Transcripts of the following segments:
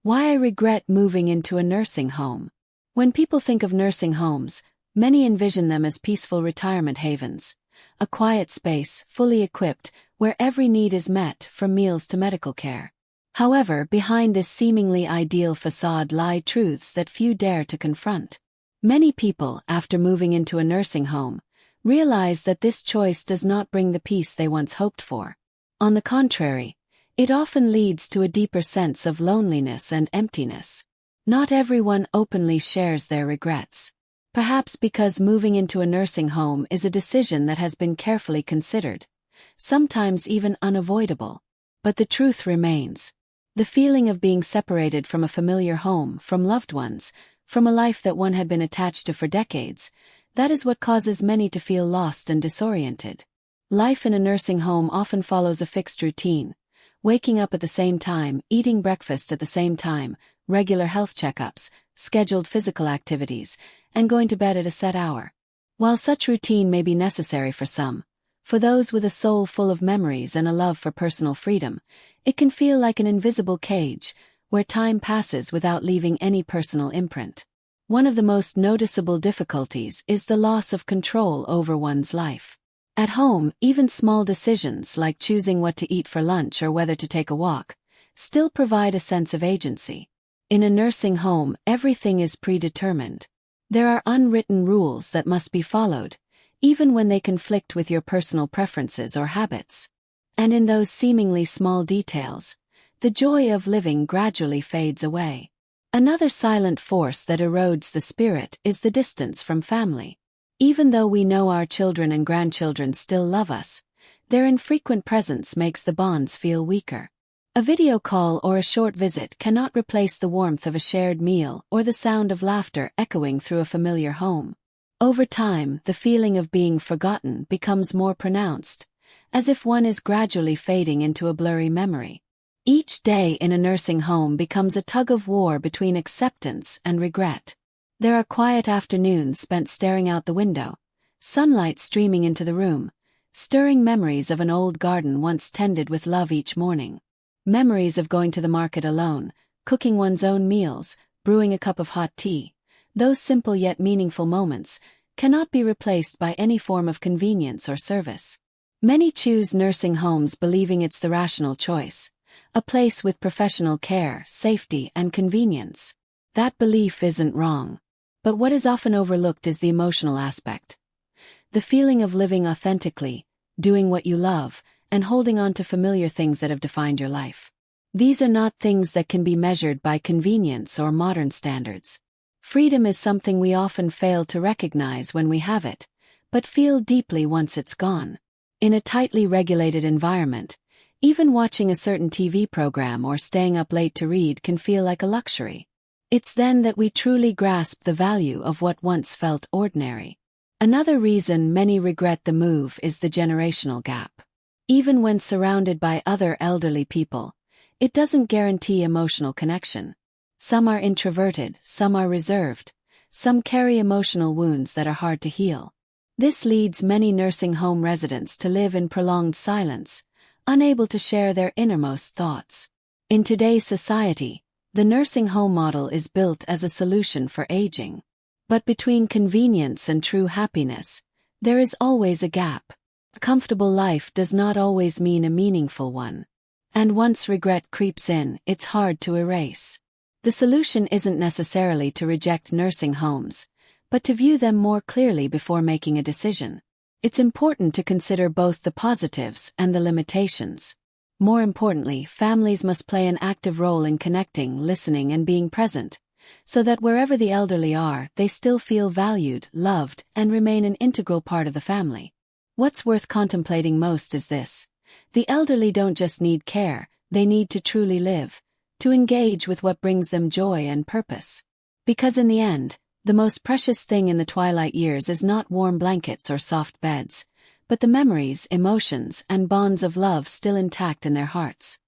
Why I regret moving into a nursing home. When people think of nursing homes, many envision them as peaceful retirement havens, a quiet space, fully equipped, where every need is met, from meals to medical care. However, behind this seemingly ideal facade lie truths that few dare to confront. Many people, after moving into a nursing home, realize that this choice does not bring the peace they once hoped for. On the contrary, it often leads to a deeper sense of loneliness and emptiness. Not everyone openly shares their regrets. Perhaps because moving into a nursing home is a decision that has been carefully considered, sometimes even unavoidable. But the truth remains. The feeling of being separated from a familiar home, from loved ones, from a life that one had been attached to for decades, that is what causes many to feel lost and disoriented. Life in a nursing home often follows a fixed routine. Waking up at the same time, eating breakfast at the same time, regular health checkups, scheduled physical activities, and going to bed at a set hour. While such routine may be necessary for some, for those with a soul full of memories and a love for personal freedom, it can feel like an invisible cage, where time passes without leaving any personal imprint. One of the most noticeable difficulties is the loss of control over one's life. At home, even small decisions like choosing what to eat for lunch or whether to take a walk still provide a sense of agency. In a nursing home, everything is predetermined. There are unwritten rules that must be followed, even when they conflict with your personal preferences or habits. And in those seemingly small details, the joy of living gradually fades away. Another silent force that erodes the spirit is the distance from family. Even though we know our children and grandchildren still love us, their infrequent presence makes the bonds feel weaker. A video call or a short visit cannot replace the warmth of a shared meal or the sound of laughter echoing through a familiar home. Over time, the feeling of being forgotten becomes more pronounced, as if one is gradually fading into a blurry memory. Each day in a nursing home becomes a tug-of-war between acceptance and regret. There are quiet afternoons spent staring out the window, sunlight streaming into the room, stirring memories of an old garden once tended with love each morning. Memories of going to the market alone, cooking one's own meals, brewing a cup of hot tea. Those simple yet meaningful moments cannot be replaced by any form of convenience or service. Many choose nursing homes believing it's the rational choice, a place with professional care, safety, and convenience. That belief isn't wrong. But what is often overlooked is the emotional aspect. The feeling of living authentically, doing what you love, and holding on to familiar things that have defined your life. These are not things that can be measured by convenience or modern standards. Freedom is something we often fail to recognize when we have it, but feel deeply once it's gone. In a tightly regulated environment, even watching a certain TV program or staying up late to read can feel like a luxury. It's then that we truly grasp the value of what once felt ordinary. Another reason many regret the move is the generational gap. Even when surrounded by other elderly people, it doesn't guarantee emotional connection. Some are introverted, some are reserved, some carry emotional wounds that are hard to heal. This leads many nursing home residents to live in prolonged silence, unable to share their innermost thoughts. In today's society, the nursing home model is built as a solution for aging. But between convenience and true happiness, there is always a gap. A comfortable life does not always mean a meaningful one. And once regret creeps in, it's hard to erase. The solution isn't necessarily to reject nursing homes, but to view them more clearly before making a decision. It's important to consider both the positives and the limitations. More importantly, families must play an active role in connecting, listening, and being present, so that wherever the elderly are, they still feel valued, loved, and remain an integral part of the family. What's worth contemplating most is this. The elderly don't just need care, they need to truly live, to engage with what brings them joy and purpose. Because in the end, the most precious thing in the twilight years is not warm blankets or soft beds, but the memories, emotions, and bonds of love still intact in their hearts.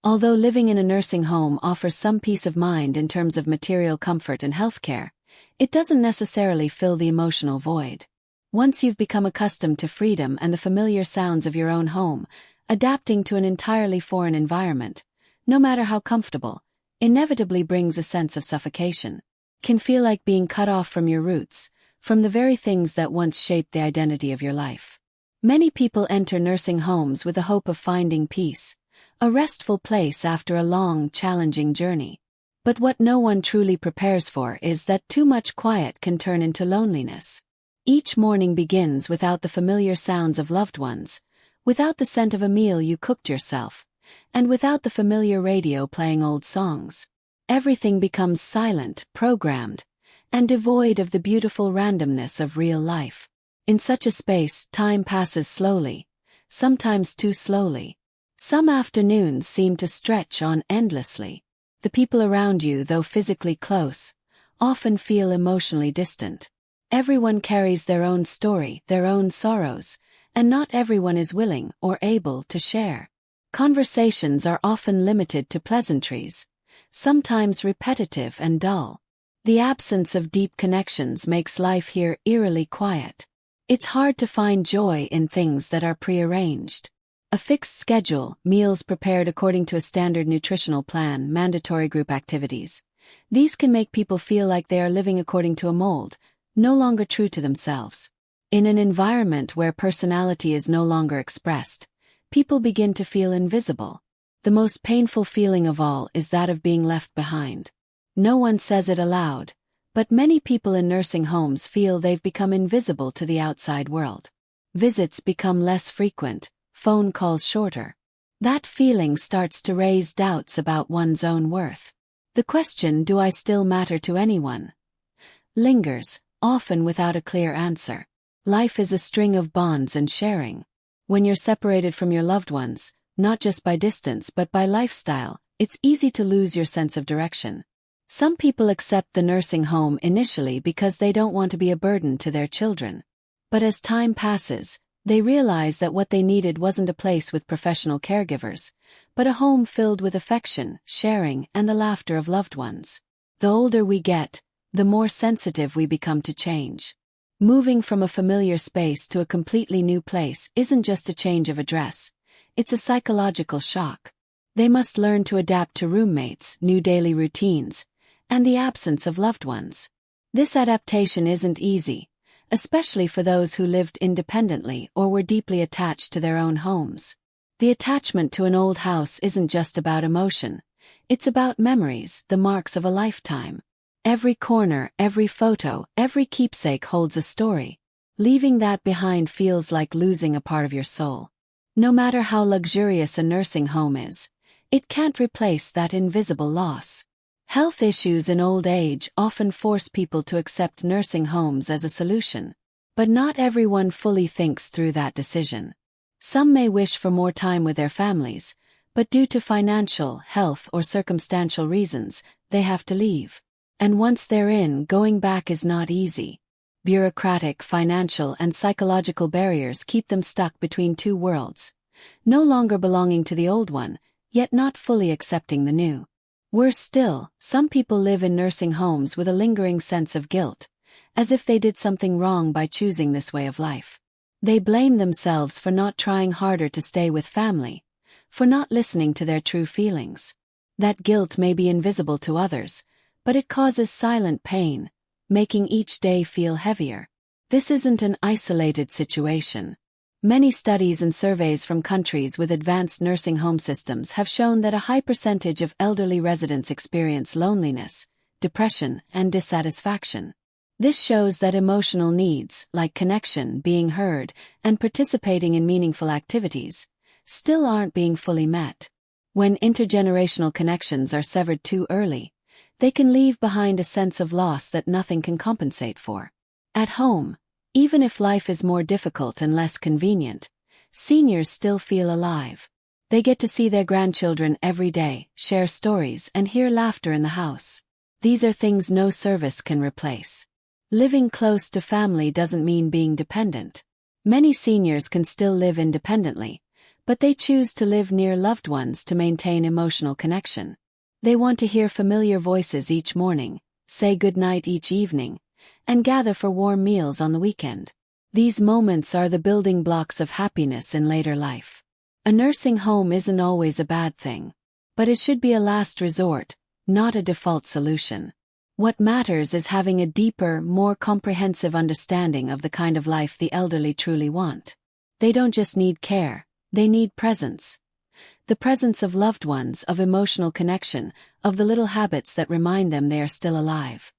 Although living in a nursing home offers some peace of mind in terms of material comfort and healthcare, it doesn't necessarily fill the emotional void. Once you've become accustomed to freedom and the familiar sounds of your own home, adapting to an entirely foreign environment, no matter how comfortable, inevitably brings a sense of suffocation. Can feel like being cut off from your roots, from the very things that once shaped the identity of your life. Many people enter nursing homes with the hope of finding peace, a restful place after a long, challenging journey. But what no one truly prepares for is that too much quiet can turn into loneliness. Each morning begins without the familiar sounds of loved ones, without the scent of a meal you cooked yourself, and without the familiar radio playing old songs. Everything becomes silent, programmed, and devoid of the beautiful randomness of real life. In such a space, time passes slowly, sometimes too slowly. Some afternoons seem to stretch on endlessly. The people around you, though physically close, often feel emotionally distant. Everyone carries their own story, their own sorrows, and not everyone is willing or able to share. Conversations are often limited to pleasantries, sometimes repetitive and dull. The absence of deep connections makes life here eerily quiet. It's hard to find joy in things that are prearranged. A fixed schedule, meals prepared according to a standard nutritional plan, mandatory group activities. These can make people feel like they are living according to a mold, no longer true to themselves. In an environment where personality is no longer expressed, people begin to feel invisible. The most painful feeling of all is that of being left behind. No one says it aloud, but many people in nursing homes feel they've become invisible to the outside world. Visits become less frequent, phone calls shorter. That feeling starts to raise doubts about one's own worth. The question, "Do I still matter to anyone?" lingers, often without a clear answer. Life is a string of bonds and sharing. When you're separated from your loved ones, not just by distance but by lifestyle, it's easy to lose your sense of direction. Some people accept the nursing home initially because they don't want to be a burden to their children. But as time passes, they realize that what they needed wasn't a place with professional caregivers, but a home filled with affection, sharing, and the laughter of loved ones. The older we get, the more sensitive we become to change. Moving from a familiar space to a completely new place isn't just a change of address, it's a psychological shock. They must learn to adapt to roommates, new daily routines, and the absence of loved ones. This adaptation isn't easy, especially for those who lived independently or were deeply attached to their own homes. The attachment to an old house isn't just about emotion, it's about memories, the marks of a lifetime. Every corner, every photo, every keepsake holds a story. Leaving that behind feels like losing a part of your soul. No matter how luxurious a nursing home is, it can't replace that invisible loss. Health issues in old age often force people to accept nursing homes as a solution, but not everyone fully thinks through that decision. Some may wish for more time with their families, but due to financial, health, or circumstantial reasons, they have to leave. And once they're in, going back is not easy. Bureaucratic, financial, and psychological barriers keep them stuck between two worlds, no longer belonging to the old one, yet not fully accepting the new. Worse still, some people live in nursing homes with a lingering sense of guilt, as if they did something wrong by choosing this way of life. They blame themselves for not trying harder to stay with family, for not listening to their true feelings. That guilt may be invisible to others, but it causes silent pain, making each day feel heavier. This isn't an isolated situation. Many studies and surveys from countries with advanced nursing home systems have shown that a high percentage of elderly residents experience loneliness, depression, and dissatisfaction. This shows that emotional needs, like connection, being heard, and participating in meaningful activities, still aren't being fully met. When intergenerational connections are severed too early, they can leave behind a sense of loss that nothing can compensate for. At home, even if life is more difficult and less convenient, seniors still feel alive. They get to see their grandchildren every day, share stories, and hear laughter in the house. These are things no service can replace. Living close to family doesn't mean being dependent. Many seniors can still live independently, but they choose to live near loved ones to maintain emotional connection. They want to hear familiar voices each morning, say goodnight each evening, and gather for warm meals on the weekend. These moments are the building blocks of happiness in later life. A nursing home isn't always a bad thing. But it should be a last resort, not a default solution. What matters is having a deeper, more comprehensive understanding of the kind of life the elderly truly want. They don't just need care, they need presence. The presence of loved ones, of emotional connection, of the little habits that remind them they are still alive.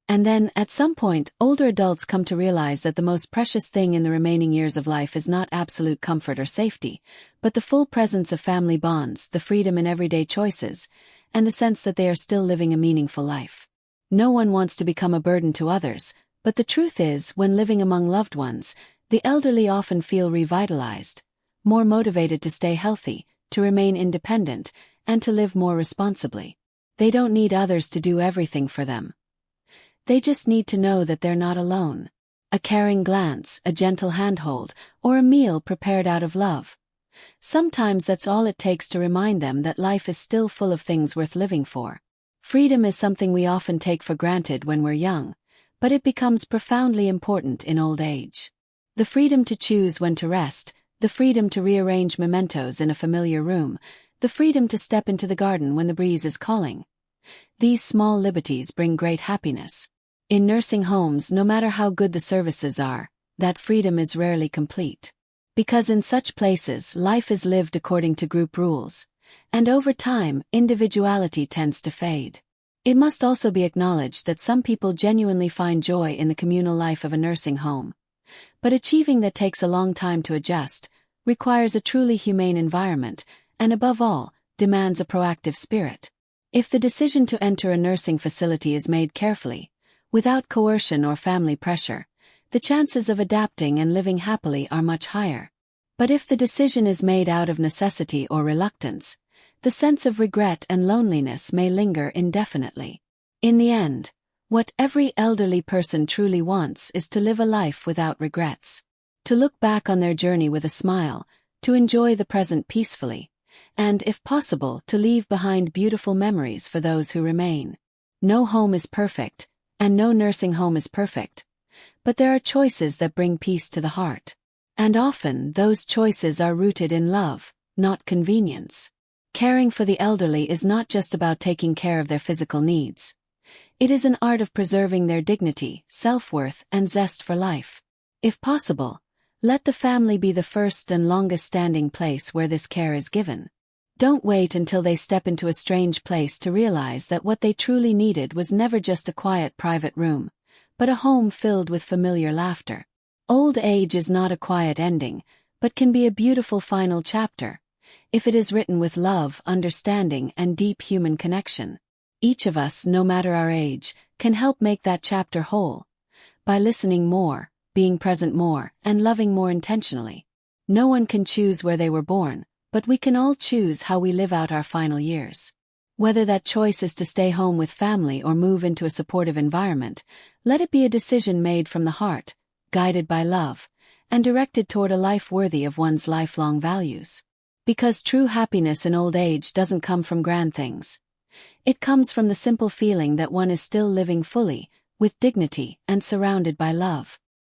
And then, at some point, older adults come to realize that the most precious thing in the remaining years of life is not absolute comfort or safety, but the full presence of family bonds, the freedom in everyday choices, and the sense that they are still living a meaningful life. No one wants to become a burden to others, but the truth is, when living among loved ones, the elderly often feel revitalized, more motivated to stay healthy, to remain independent, and to live more responsibly. They don't need others to do everything for them. They just need to know that they're not alone. A caring glance, a gentle handhold, or a meal prepared out of love. Sometimes that's all it takes to remind them that life is still full of things worth living for. Freedom is something we often take for granted when we're young, but it becomes profoundly important in old age. The freedom to choose when to rest, the freedom to rearrange mementos in a familiar room, the freedom to step into the garden when the breeze is calling. These small liberties bring great happiness. In nursing homes, no matter how good the services are, that freedom is rarely complete. Because in such places, life is lived according to group rules, and over time, individuality tends to fade. It must also be acknowledged that some people genuinely find joy in the communal life of a nursing home. But achieving that takes a long time to adjust, requires a truly humane environment, and above all, demands a proactive spirit. If the decision to enter a nursing facility is made carefully, without coercion or family pressure, the chances of adapting and living happily are much higher. But if the decision is made out of necessity or reluctance, the sense of regret and loneliness may linger indefinitely. In the end, what every elderly person truly wants is to live a life without regrets. To look back on their journey with a smile, to enjoy the present peacefully, and, if possible, to leave behind beautiful memories for those who remain. No home is perfect, and no nursing home is perfect. But there are choices that bring peace to the heart. And often, those choices are rooted in love, not convenience. Caring for the elderly is not just about taking care of their physical needs. It is an art of preserving their dignity, self-worth, and zest for life. If possible, let the family be the first and longest-standing place where this care is given. Don't wait until they step into a strange place to realize that what they truly needed was never just a quiet private room, but a home filled with familiar laughter. Old age is not a quiet ending, but can be a beautiful final chapter, if it is written with love, understanding, and deep human connection. Each of us, no matter our age, can help make that chapter whole, by listening more, being present more, and loving more intentionally. No one can choose where they were born, but we can all choose how we live out our final years. Whether that choice is to stay home with family or move into a supportive environment, let it be a decision made from the heart, guided by love, and directed toward a life worthy of one's lifelong values. Because true happiness in old age doesn't come from grand things. It comes from the simple feeling that one is still living fully, with dignity, and surrounded by love.